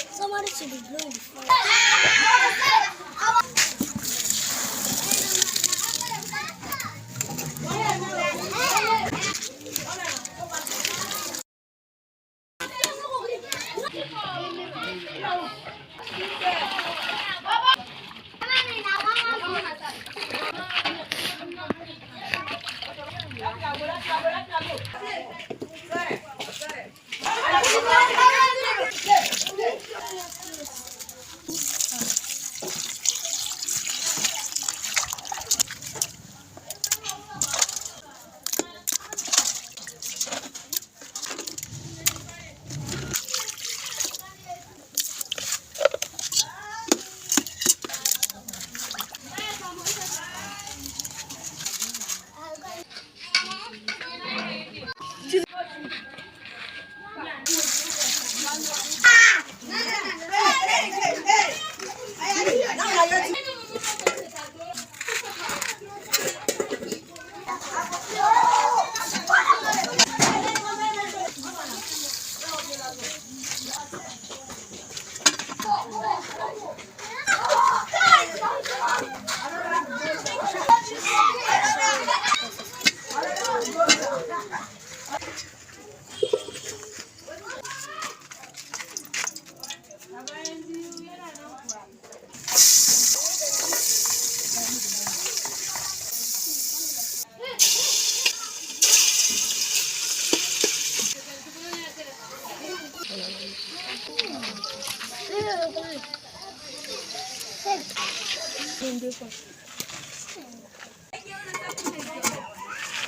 Somebody should be blowing the fire.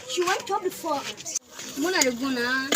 She went up before. Mona the guna.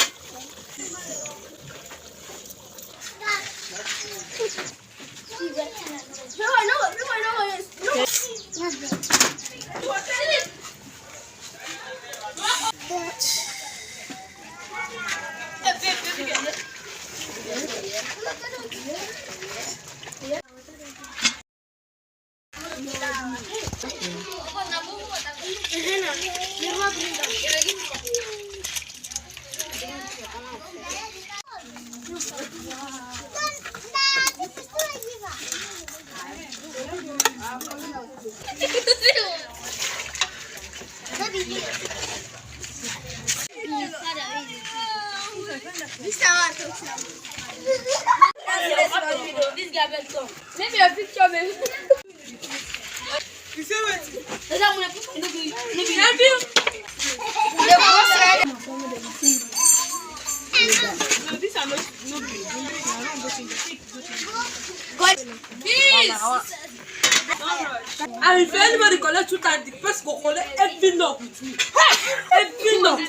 This guy will come. Maybe a picture, maybe. You see what? These are not and if anybody collect 2 times, the person will collect every knock with me. Every knock.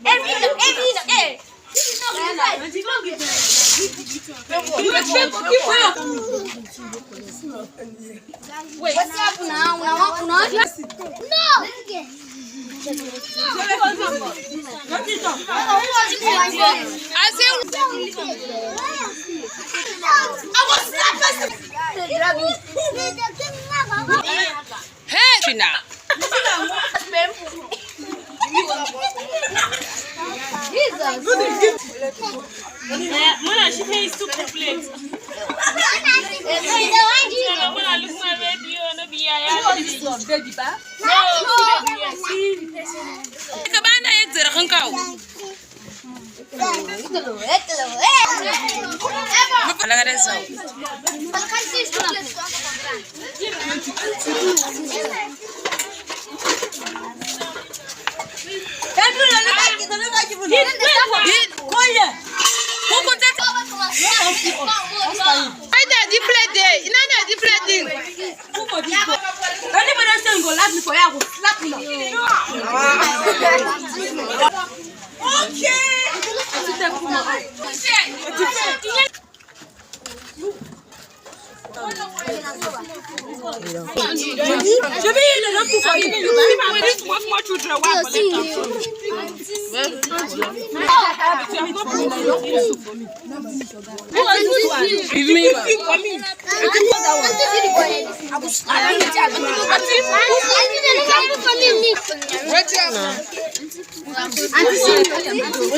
Every knock. Hey. Wait, what's up now? No. Hey, Tina. Jesus. Mona, she pays 2 plates.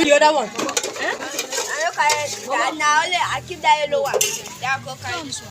The other one. I keep that yellow one.